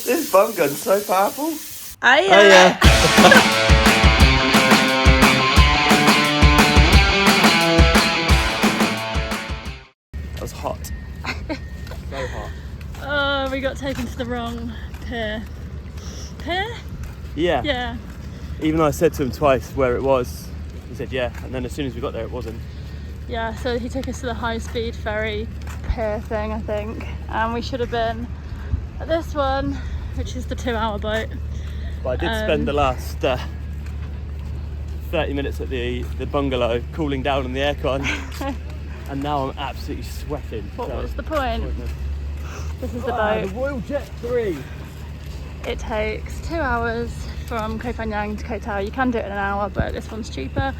This bum gun's so powerful. Yeah. That was hot. So hot. Oh, we got taken to the wrong pier. Pier? Yeah. Yeah. Even though I said to him twice where it was, he said yeah, and then as soon as we got there it wasn't. Yeah, so he took us to the high-speed ferry pier thing, I think, and we should have been at this one, which is the 2-hour boat. But I did spend the last 30 minutes at the bungalow cooling down on the aircon, and now I'm absolutely sweating. What was the point? This is the boat. The Royal Jet 3. It takes 2 hours from Koh Phangan to Ko Tao. You can do it in an hour, but this one's cheaper.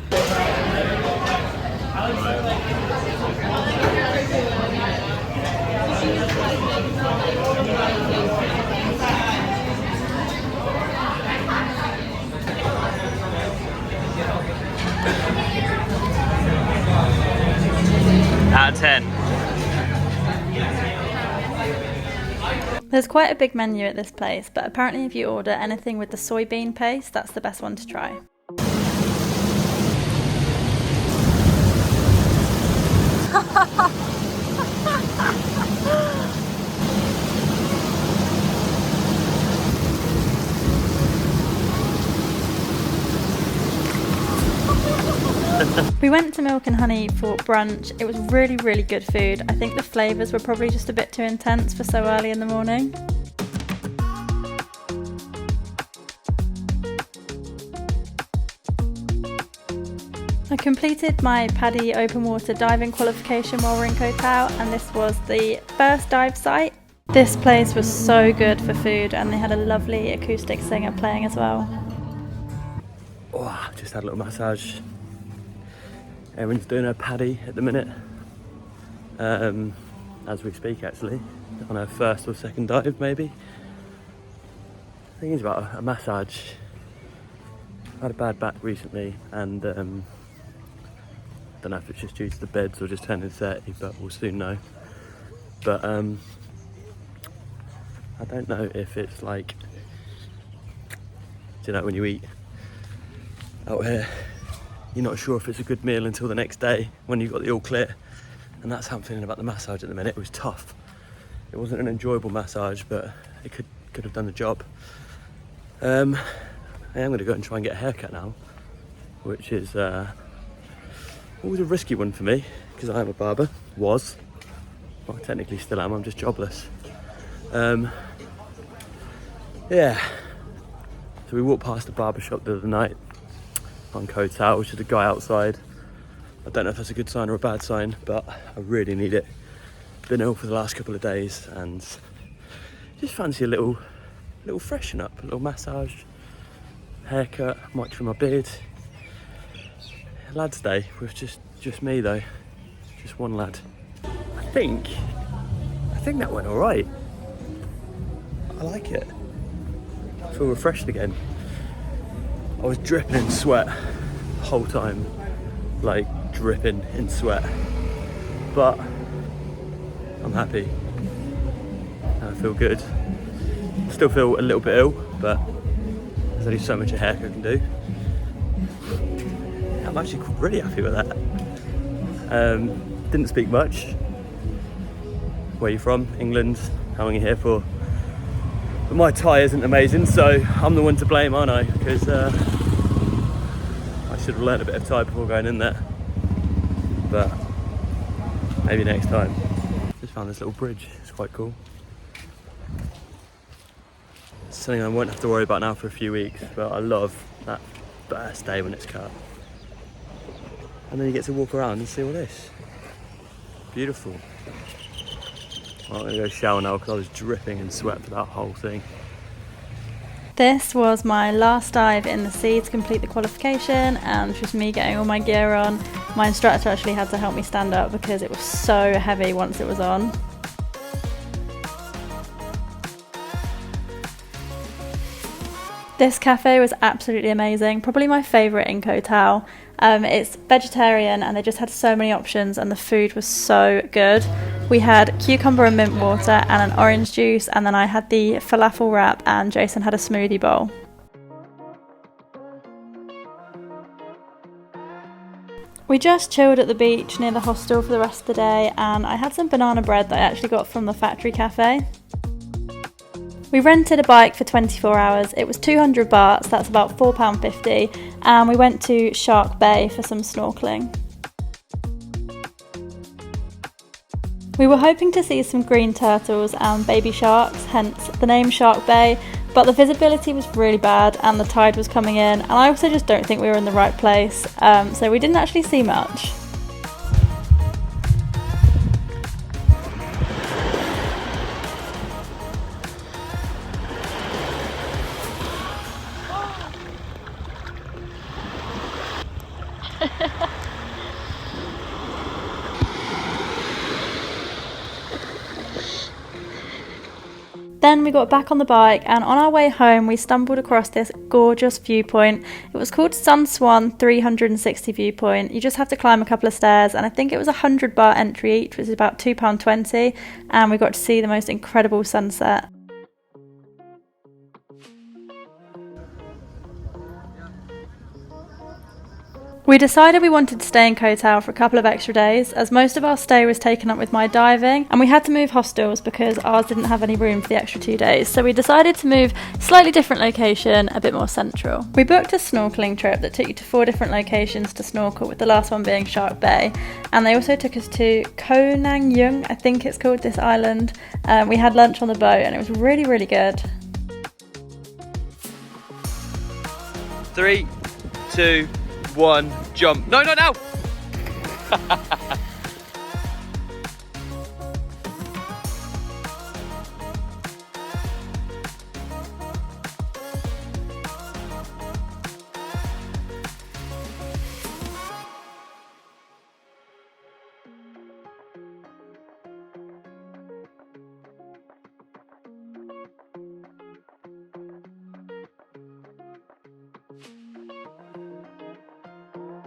Out of 10. There's quite a big menu at this place, but apparently if you order anything with the soybean paste, that's the best one to try. We went to Milk and Honey for brunch. It was really, really good food. I think the flavours were probably just a bit too intense for so early in the morning. I completed my PADI open water diving qualification while we're in Koh Tao, and this was the first dive site. This place was so good for food, and they had a lovely acoustic singer playing as well. Oh, just had a little massage. Everyone's doing her PADI at the minute, as we speak actually, on her first or second dive maybe. I think it's about a massage. I had a bad back recently, and I don't know if it's just due to the beds or just turning 30, but we'll soon know. But I don't know if it's like, do you know when you eat out here, you're not sure if it's a good meal until the next day when you've got the all clear, and that's how I'm feeling about the massage at the minute. It was tough. It wasn't an enjoyable massage, but it could have done the job. I am going to go and try and get a haircut now, which is always a risky one for me because I am a barber. Well, technically still am. I'm just jobless. Yeah. So we walked past the barber shop the other night on Ko Tao, which is a guy outside. I don't know if that's a good sign or a bad sign, but I really need it. Been ill for the last couple of days and just fancy a little freshen up, a little massage, haircut, might trim my beard. Lad's day with just me though, just one lad. I think that went all right. I like it. I feel refreshed again. I was dripping in sweat the whole time, like dripping in sweat, but I'm happy. I feel good. Still feel a little bit ill, but there's only so much a haircut can do. I'm actually really happy with that. Didn't speak much. Where are you from? England. How long are you here for? But my Thai isn't amazing, so I'm the one to blame, aren't I? Because I should have learned a bit of Thai before going in there. But maybe next time. Just found this little bridge. It's quite cool. It's something I won't have to worry about now for a few weeks, but I love that first day when it's cut. And then you get to walk around and see all this. Beautiful. Well, I'm going to go shower now because I was dripping in sweat for that whole thing. This was my last dive in the sea to complete the qualification, and just me getting all my gear on. My instructor actually had to help me stand up because it was so heavy once it was on. This cafe was absolutely amazing, probably my favourite in Koh Tao. It's vegetarian and they just had so many options and the food was so good. We had cucumber and mint water and an orange juice, and then I had the falafel wrap and Jason had a smoothie bowl. We just chilled at the beach near the hostel for the rest of the day, and I had some banana bread that I actually got from the factory cafe. We rented a bike for 24 hours. It was 200 bahts, that's about £4.50, and we went to Shark Bay for some snorkeling. We were hoping to see some green turtles and baby sharks, hence the name Shark Bay, but the visibility was really bad and the tide was coming in, and I also just don't think we were in the right place, so we didn't actually see much. Then we got back on the bike, and on our way home we stumbled across this gorgeous viewpoint. It was called Sun Swan 360 Viewpoint. You just have to climb a couple of stairs, and I think it was 100 baht entry each, which is about £2.20, and we got to see the most incredible sunset. We decided we wanted to stay in Ko Tao for a couple of extra days, as most of our stay was taken up with my diving, and we had to move hostels because ours didn't have any room for the extra 2 days, so we decided to move slightly different location, a bit more central. We booked a snorkeling trip that took you to 4 different locations to snorkel, with the last one being Shark Bay, and they also took us to Koh Yung, I think it's called, this island. We had lunch on the boat and it was really, really good. 3, 2, 1, jump. No, no, no!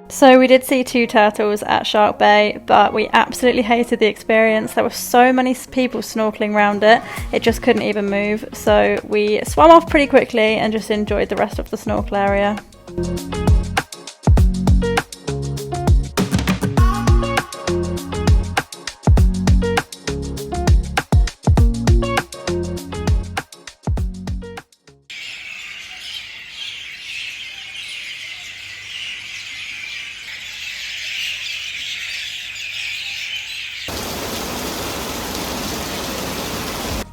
So we did see 2 turtles at Shark Bay, but we absolutely hated the experience. There were so many people snorkeling around it, it just couldn't even move. So we swam off pretty quickly and just enjoyed the rest of the snorkel area.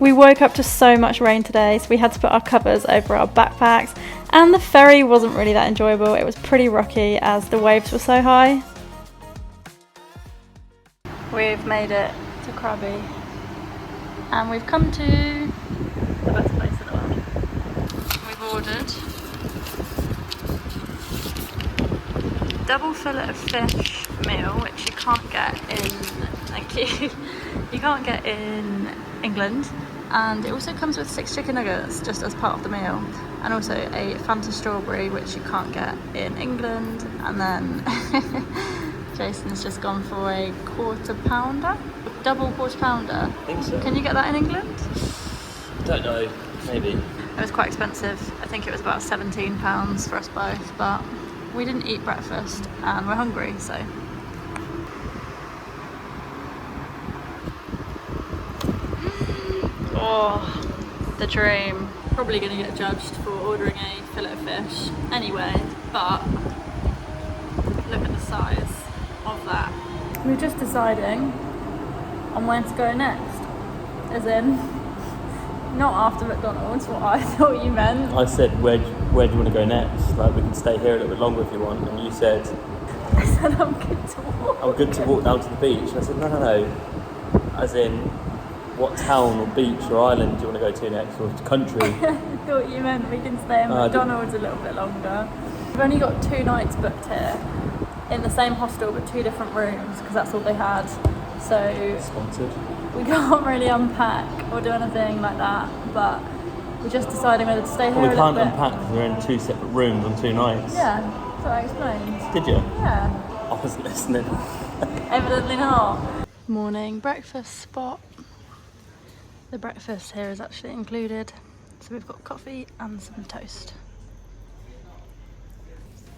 We woke up to so much rain today, so we had to put our covers over our backpacks, and the ferry wasn't really that enjoyable. It was pretty rocky as the waves were so high. We've made it to Krabi, and we've come to the best place in the world. We've ordered double fillet of fish meal, which you can't get in, thank you, you can't get in England, and it also comes with 6 chicken nuggets just as part of the meal, and also a Fanta strawberry, which you can't get in England. And then Jason's just gone for a quarter pounder, double quarter pounder. I think so. Can you get that in England? Don't know, maybe. It was quite expensive. I think it was about £17 for us both, but we didn't eat breakfast and we're hungry, so. Oh, the dream. Probably going to get judged for ordering a fillet of fish anyway, but look at the size of that. We're just deciding on where to go next, as in not after McDonald's, what I thought you meant. I said, where do you want to go next? Like, we can stay here a little bit longer if you want. And you said, I said I'm good to walk. I'm good to walk down to the beach. And I said, no. As in, what town or beach or island do you want to go to next, or country? I thought you meant we can stay in McDonald's a little bit longer. We've only got 2 nights booked here in the same hostel but 2 different rooms because that's all they had. So Sponsored. We can't really unpack or do anything like that, but we're just deciding whether to stay here Well, we a little can't bit. unpack because we're in 2 separate rooms on 2 nights. Yeah, that's what I explained. Did you? Yeah. I wasn't listening. Evidently not. Morning breakfast spot. The breakfast here is actually included. So we've got coffee and some toast.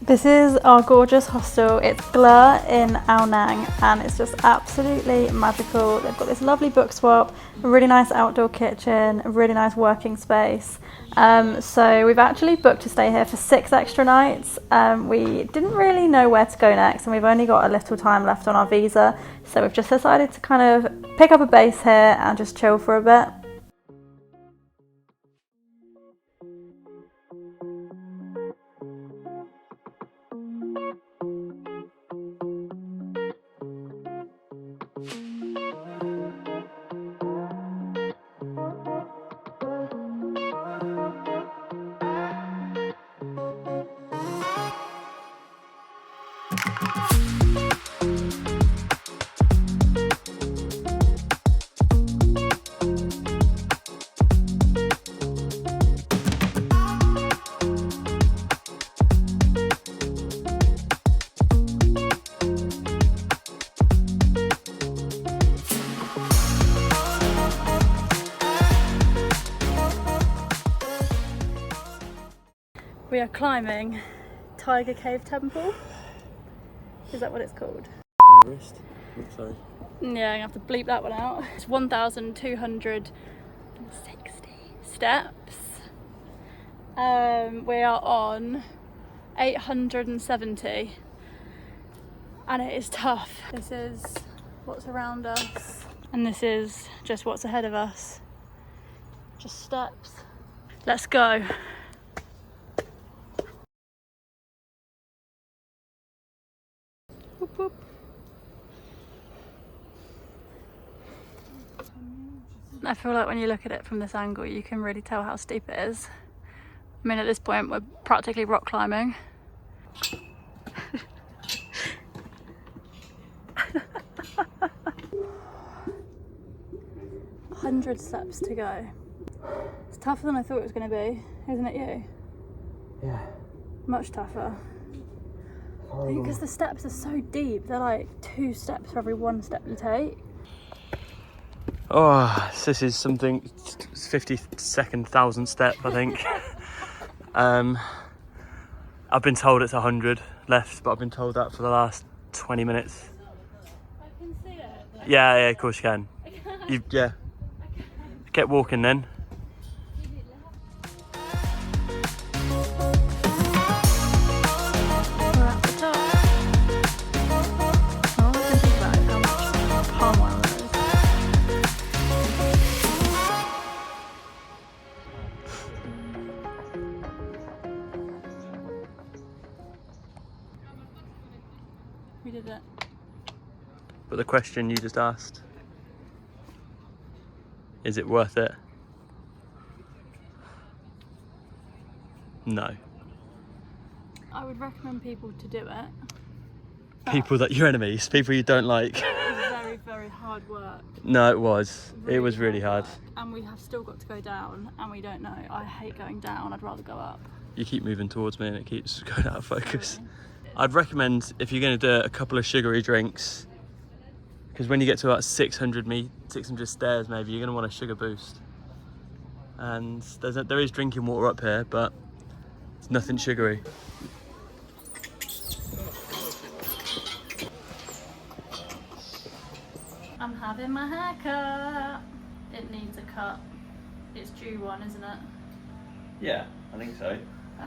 This is our gorgeous hostel. It's Glur in Ao Nang and it's just absolutely magical. They've got this lovely book swap, a really nice outdoor kitchen, a really nice working space. So we've actually booked to stay here for 6 extra nights. We didn't really know where to go next and we've only got a little time left on our visa. So we've just decided to kind of pick up a base here and just chill for a bit. We are climbing Tiger Cave Temple. Is that what it's called? Wrist. Oops, sorry. Yeah, I'm gonna have to bleep that one out. It's 1,260 steps. We are on 870 and it is tough. This is what's around us and this is just what's ahead of us. Just steps. Let's go. Whoop, whoop. I feel like when you look at it from this angle you can really tell how steep it is. I mean at this point we're practically rock climbing. 100 steps to go. It's tougher than I thought it was going to be, isn't it you? Yeah. Much tougher. I think because the steps are so deep, they're like 2 steps for every 1 step you take. Oh, this is something, 52nd thousand step, I think. I've been told it's 100 left, but I've been told that for the last 20 minutes. I can see it. Yeah, of course you can. Yeah. Get walking then. We're at the top. All I can think about is how much palm oil there is. We did it. But the question you just asked, is it worth it? No. I would recommend people to do it. People that you're enemies, people you don't like. It was very, very hard work. No, it was. It was really hard. Work. And we have still got to go down, and we don't know. I hate going down. I'd rather go up. You keep moving towards me and it keeps going out of focus. I'd recommend, if you're going to do it, a couple of sugary drinks, because when you get to about 600 stairs maybe, you're going to want a sugar boost. And there is drinking water up here, but it's nothing sugary. I'm having my hair cut. It needs a cut. It's due one, isn't it? Yeah, I think so. I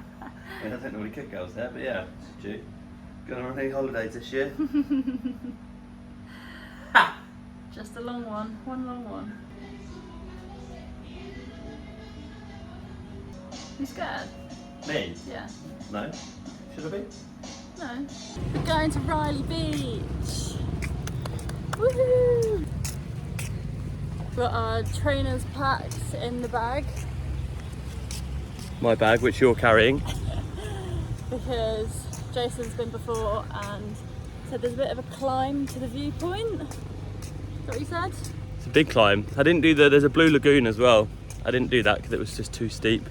mean, I don't normally cut girls there, but yeah, it's due. Going on any holidays this year? Just a long one long one. You scared? Me? Yeah. No? Should I be? No. We're going to Railey Beach. Woohoo! Got our trainers packed in the bag. My bag, which you're carrying. Because Jason's been before and said there's a bit of a climb to the viewpoint. Is that what you said? It's a big climb. I didn't do there's a blue lagoon as well. I didn't do that because it was just too steep.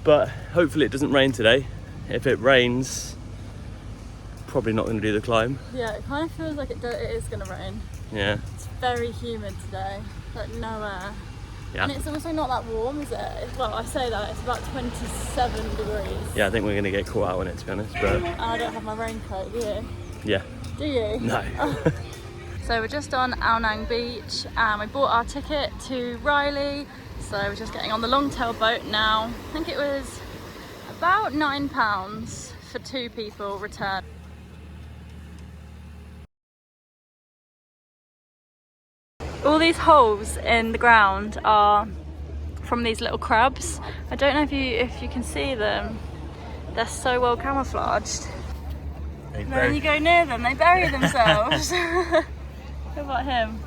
But hopefully it doesn't rain today. If it rains, probably not going to do the climb. Yeah, it kind of feels like it is going to rain. Yeah. It's very humid today, like no air. Yeah. And it's also not that warm, is it? Well, I say that, it's about 27 degrees. Yeah, I think we're going to get caught out on it, to be honest, but... And I don't have my raincoat, do you? Yeah. Do you? No. Oh. So we're just on Ao Nang Beach and we bought our ticket to Railay. So we're just getting on the long tail boat now. I think it was about £9 for 2 people return. All these holes in the ground are from these little crabs. I don't know if you can see them. They're so well camouflaged. And then when you go near them, they bury themselves. What about him?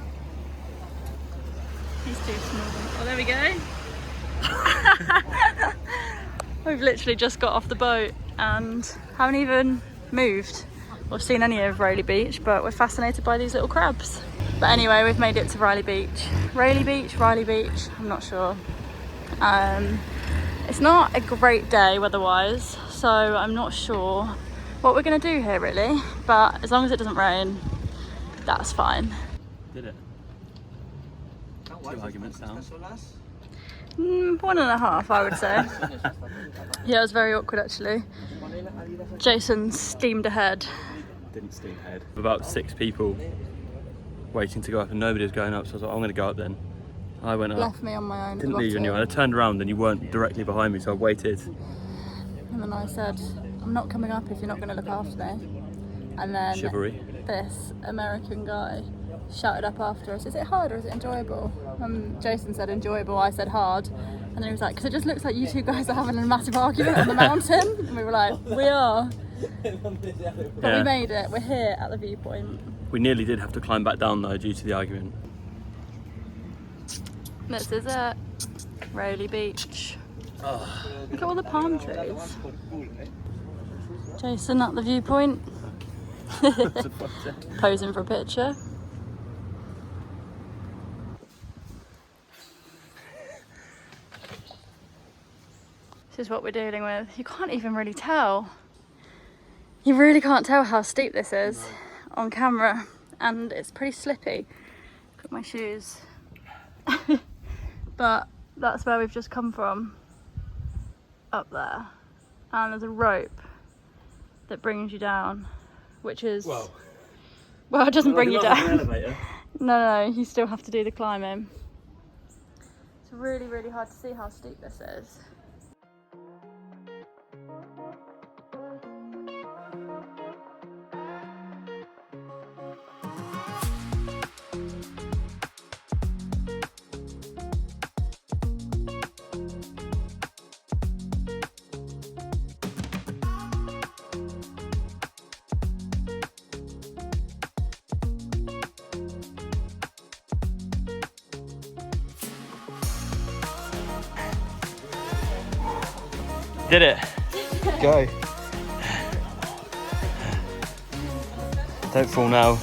He's too small. Oh, there we go. We've literally just got off the boat and haven't even moved or seen any of Railey Beach, but we're fascinated by these little crabs. But anyway, we've made it to Railey Beach. Railey Beach, I'm not sure. It's not a great day weather-wise, so I'm not sure what we're gonna do here really, but as long as it doesn't rain, that's fine. Did it? 2 arguments down. 1.5, I would say. Yeah, it was very awkward actually. Jason steamed ahead. Didn't steam ahead. About 6 people waiting to go up and nobody was going up, so I was like, I'm going to go up then. I went up. Left me on my own. Didn't leave you on your own. I turned around and you weren't directly behind me, so I waited. And then I said, I'm not coming up if you're not going to look after me. And then Chivalry. This American guy shouted up after us, is it hard or is it enjoyable? Jason said enjoyable, I said hard. And then he was like, because it just looks like you 2 guys are having a massive argument on the mountain. And we were like, we are. But we made it, we're here at the viewpoint. We nearly did have to climb back down though due to the argument. This is it, Railey Beach. Oh. Look at all the palm trees. Jason at the viewpoint. Posing for a picture. This is what we're dealing with. You can't even really tell. You really can't tell how steep this is on camera, and it's pretty slippy. Look at my shoes. But that's where we've just come from, up there. And there's a rope that brings you down, which is... Well, it doesn't bring you down. No, you still have to do the climbing. It's really, really hard to see how steep this is. Did it? Go. Don't fall now.